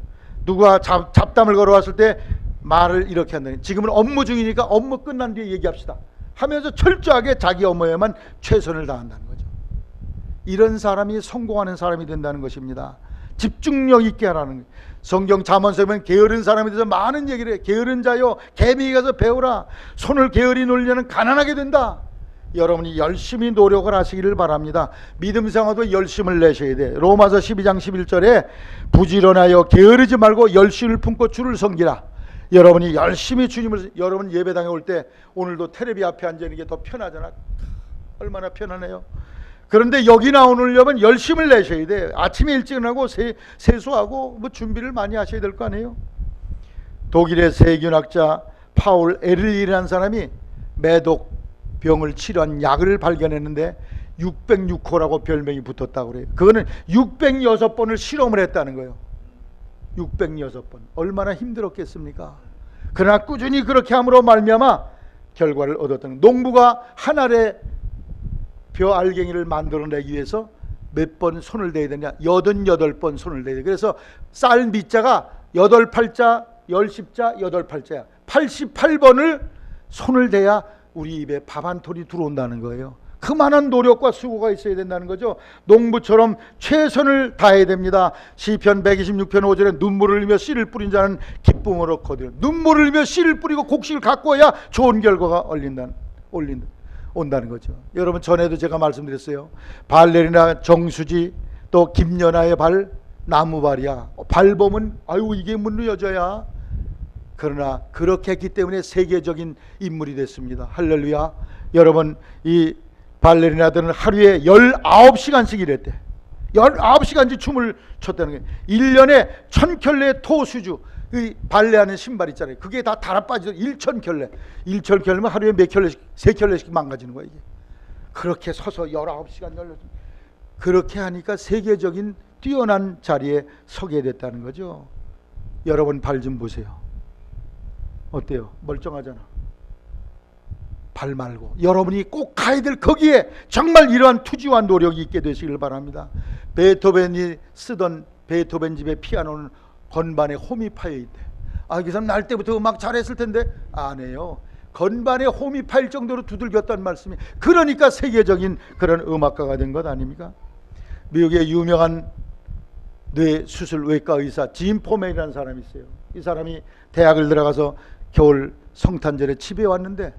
누가 잡담을 걸어왔을 때 말을 이렇게 한다니, 지금은 업무 중이니까 업무 끝난 뒤에 얘기합시다 하면서 철저하게 자기 업무에만 최선을 다한다는 거죠. 이런 사람이 성공하는 사람이 된다는 것입니다. 집중력 있게 하라는 거예요. 성경 잠언서에 보면 게으른 사람에 대해서 많은 얘기를 해요. 게으른 자여 개미에게 가서 배우라. 손을 게으리 놀려는 가난하게 된다. 여러분이 열심히 노력을 하시기를 바랍니다. 믿음 생활도 열심을 내셔야 돼. 로마서 12장 11절에 부지런하여 게으르지 말고 열심을 품고 주를 섬기라. 여러분이 열심히 주님을, 여러분 예배당에 올 때 오늘도 텔레비 앞에 앉아있는 게 더 편하잖아. 얼마나 편하네요. 그런데 여기 나오려면 열심을 내셔야 돼. 아침에 일찍 일어나고 세수하고 뭐 준비를 많이 하셔야 될 거 아니에요. 독일의 세균학자 파울 에를리라는 사람이 매독 병을 치료한 약을 발견했는데 606호라고 별명이 붙었다고 그래요. 그거는 606번을 실험을 했다는 거예요. 606번. 얼마나 힘들었겠습니까? 그러나 꾸준히 그렇게 함으로 말미암아 결과를 얻었던 거예요. 농부가 한 알의 벼 알갱이를 만들어내기 위해서 몇 번 손을 대야 되냐? 88번 손을 대야 돼. 그래서 쌀 밑자가 8팔자, 10십자, 8팔자야. 88번을 손을 대야 우리 입에 밥 한 톨이 들어온다는 거예요. 그만한 노력과 수고가 있어야 된다는 거죠. 농부처럼 최선을 다해야 됩니다. 시편 126편 5절에 눈물을 흘리며 씨를 뿌린 자는 기쁨으로 거두려. 눈물을 흘리며 씨를 뿌리고 곡식을 갖고 와야 좋은 결과가 온다는 거죠. 여러분, 전에도 제가 말씀드렸어요. 발레리나 정수지 또 김연아의 발 나무발이야. 발 보면 아유 이게 무슨 여자야. 그러나 그렇게 했기 때문에 세계적인 인물이 됐습니다. 할렐루야. 여러분, 이 발레리나들은 하루에 19시간씩 일했대. 19시간씩 춤을 췄다는 거예요. 1년에 1000켤레의 토수주, 이 발레하는 신발 있잖아요. 그게 다 달아 빠져서 1000켤레. 1000켤레면 하루에 몇 켤레씩, 3켤레씩 망가지는 거예요. 이게. 그렇게 서서 19시간 열려. 그렇게 하니까 세계적인 뛰어난 자리에 서게 됐다는 거죠. 여러분 발 좀 보세요. 어때요? 멀쩡하잖아. 발 말고 여러분이 꼭 가야 될 거기에 정말 이러한 투지와 노력이 있게 되시길 바랍니다. 베토벤이 쓰던 베토벤 집의 피아노는 건반에 홈이 파여 있대. 아, 그 사람 날 때부터 음악 잘했을 텐데. 안 해요. 건반에 홈이 파일 정도로 두들겼다는 말씀이. 그러니까 세계적인 그런 음악가가 된 것 아닙니까? 미국의 유명한 뇌수술 외과 의사 짐 포맨이라는 사람이 있어요. 이 사람이 대학을 들어가서 겨울 성탄절에 집에 왔는데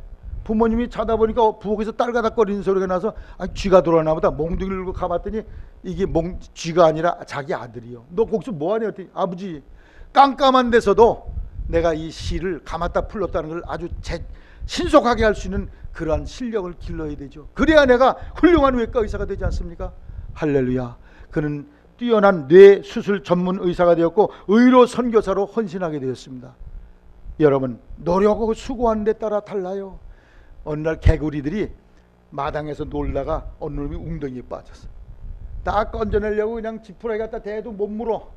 부모님이 자다 보니까 부엌에서 딸가닥거리는 소리가 나서 쥐가 돌아나 보다 몽둥이를 들고 가봤더니 이게 쥐가 아니라 자기 아들이요. 너 거기서 뭐하냐 했더니 아버지, 깜깜한 데서도 내가 이 시를 감았다 풀렀다는 걸 아주 신속하게 할 수 있는 그러한 실력을 길러야 되죠. 그래야 내가 훌륭한 외과 의사가 되지 않습니까? 할렐루야. 그는 뛰어난 뇌수술 전문 의사가 되었고 의료 선교사로 헌신하게 되었습니다. 여러분, 노력하고 수고하는 데 따라 달라요. 어느 날 개구리들이 마당에서 놀다가 어느 놈이 웅덩이에 빠졌어. 다 건져내려고 그냥 지푸라기 갖다 대도 못 물어.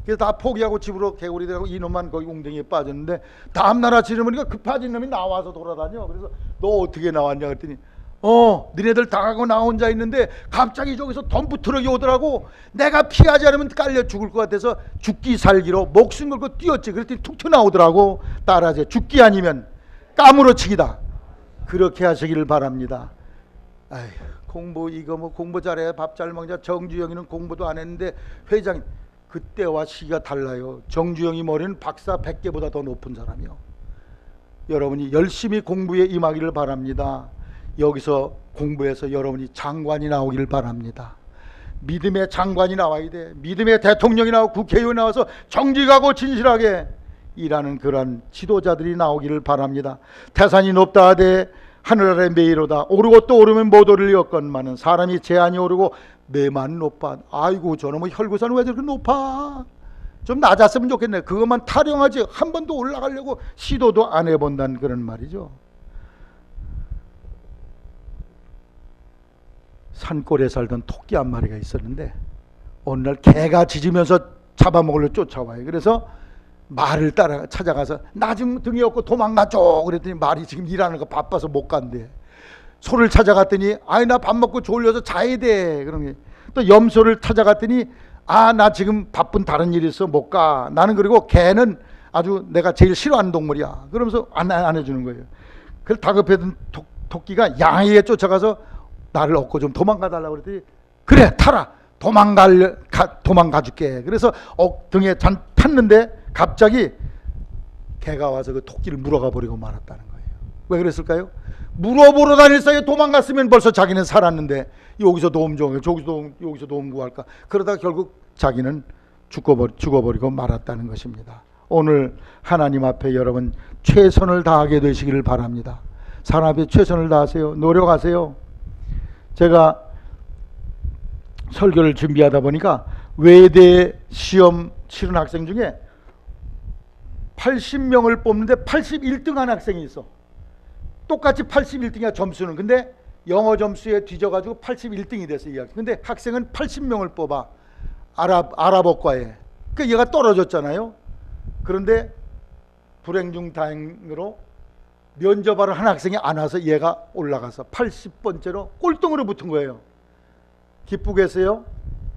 그래서 다 포기하고 집으로 개구리들하고 이놈만 거기 웅덩이에 빠졌는데 다음날 아침에 보니까 급해진 놈이 나와서 돌아다녀. 그래서 너 어떻게 나왔냐 그랬더니 니네들 다 가고 나 혼자 있는데 갑자기 저기서 덤프 트럭이 오더라고. 내가 피하지 않으면 깔려 죽을 것 같아서 죽기 살기로 목숨 걸고 뛰었지. 그랬더니 툭 튀어나오더라고. 따라하세요. 죽기 아니면 까무러치기다. 그렇게 하시기를 바랍니다. 아휴, 공부 이거 뭐 공부 잘해 밥 잘 먹자. 정주영이는 공부도 안 했는데 회장님, 그때와 시기가 달라요. 정주영이 머리는 박사 100개보다 더 높은 사람이요. 여러분이 열심히 공부에 임하기를 바랍니다. 여기서 공부해서 여러분이 장관이 나오기를 바랍니다. 믿음의 장관이 나와야 돼. 믿음의 대통령이 나오고 국회의원이 나와서 정직하고 진실하게 일하는 그러한 지도자들이 나오기를 바랍니다. 태산이 높다 하되 하늘 아래 매이로다. 오르고 또 오르면 못 오르려건만은 사람이 제한이 오르고 매만 높아. 아이고 저놈의 혈구산은 왜 저렇게 높아? 좀 낮았으면 좋겠네. 그것만 타령하지 한 번도 올라가려고 시도도 안 해본다는 그런 말이죠. 산골에 살던 토끼 한 마리가 있었는데 어느 날 개가 짖으면서 잡아먹으려 쫓아와요. 그래서 말을 따라 찾아가서 나 지금 등이 없고 도망가죠. 그랬더니 말이 지금 일하는 거 바빠서 못 간대. 소를 찾아갔더니 아이 나 밥 먹고 졸려서 자야 돼. 그러면 또 염소를 찾아갔더니 나 지금 바쁜 다른 일이 있어 못 가. 나는 그리고 개는 아주 내가 제일 싫어하는 동물이야. 그러면서 안 해주는 거예요. 그래서 다급했던 토끼가 양에게 쫓아가서 나를 얻고 좀 도망가 달라고 그랬더니 그래 타라. 도망가 줄게. 그래서 등에 탔는데 갑자기 개가 와서 그 토끼를 물어가 버리고 말았다는 거예요. 왜 그랬을까요? 물어보러 다닐 사이에 도망갔으면 벌써 자기는 살았는데 여기서 도움 좀, 여기서 도움 구할까? 그러다가 결국 자기는 죽어버리고 말았다는 것입니다. 오늘 하나님 앞에 여러분 최선을 다하게 되시기를 바랍니다. 사람 앞에 최선을 다하세요. 노력하세요. 제가 설교를 준비하다 보니까 외대 시험 치른 학생 중에 80명을 뽑는데 81등한 학생이 있어. 똑같이 81등이야 점수는. 근데 영어 점수에 뒤져가지고 81등이 됐어 이 학생. 근데 학생은 80명을 뽑아 아랍어과에. 그러니까 얘가 떨어졌잖아요. 그런데 불행 중 다행으로 면접하러 한 학생이 안 와서 얘가 올라가서 80번째로 꼴등으로 붙은 거예요. 기쁘겠어요?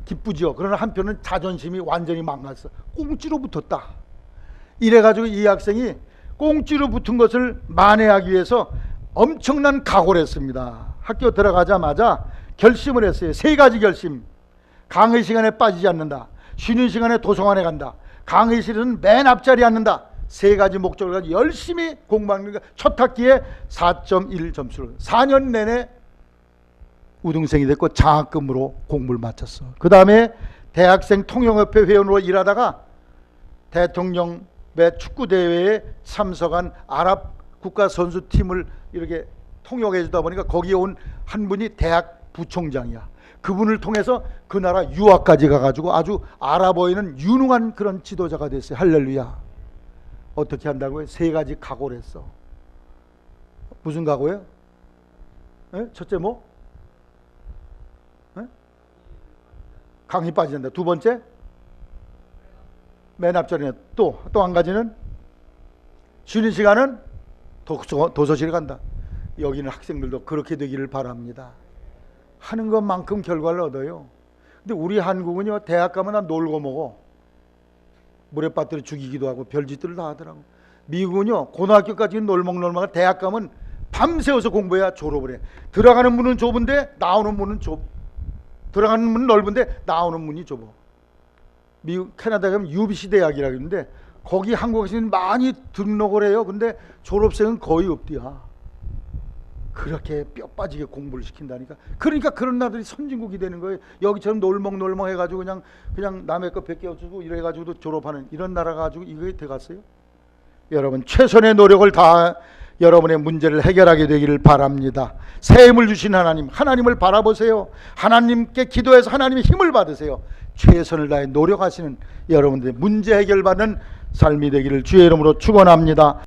기쁘죠. 그러나 한편은 자존심이 완전히 망갔어. 꽁찌로 붙었다. 이래가지고 이 학생이 꽁찌로 붙은 것을 만회하기 위해서 엄청난 각오를 했습니다. 학교 들어가자마자 결심을 했어요. 3가지 결심. 강의 시간에 빠지지 않는다. 쉬는 시간에 도서관에 간다. 강의실은 맨 앞자리에 앉는다. 3가지 목적을 가지고 열심히 공부하는 거예요. 첫 학기에 4.1 점수를 4년 내내 우등생이 됐고 장학금으로 공부를 마쳤어. 그 다음에 대학생 통영협회 회원으로 일하다가 대통령의 축구대회에 참석한 아랍 국가선수팀을 이렇게 통역해 주다 보니까 거기에 온 한 분이 대학 부총장이야. 그분을 통해서 그 나라 유학까지 가가지고 아주 아랍어에는 유능한 그런 지도자가 됐어요. 할렐루야. 어떻게 한다고요? 3가지 각오를 했어. 무슨 각오예요? 에? 첫째 뭐? 에? 강의 빠지지 않는다. 2번째? 맨 앞자리에 또 한 가지는 쉬는 시간은 도서실에 간다. 여기는 학생들도 그렇게 되기를 바랍니다. 하는 것만큼 결과를 얻어요. 근데 우리 한국은요, 대학 가면 놀고 먹어. 물에 빠뜨려 죽이기도 하고 별짓들을 다 하더라고. 미국은요, 고등학교까지는 놀먹놀먹, 대학 가면 밤새워서 공부해야 졸업을 해. 들어가는 문은 좁은데 나오는 문은 들어가는 문은 넓은데 나오는 문이 좁아. 미국, 캐나다에 가면 UBC 대학이라고 있는데 거기 한국 학생이 많이 등록을 해요. 근데 졸업생은 거의 없디야. 그렇게 뼈 빠지게 공부를 시킨다니까. 그러니까 그런 나라들이 선진국이 되는 거예요. 여기처럼 놀먹놀먹 해가지고 그냥 남의 거 베껴주고 이래가지고도 졸업하는 이런 나라 가지고 이거에 들어갔어요. 여러분 최선의 노력을 다 여러분의 문제를 해결하게 되기를 바랍니다. 새 힘을 주신 하나님을 바라보세요. 하나님께 기도해서 하나님의 힘을 받으세요. 최선을 다해 노력하시는 여러분들의 문제 해결받는 삶이 되기를 주의 이름으로 축원합니다.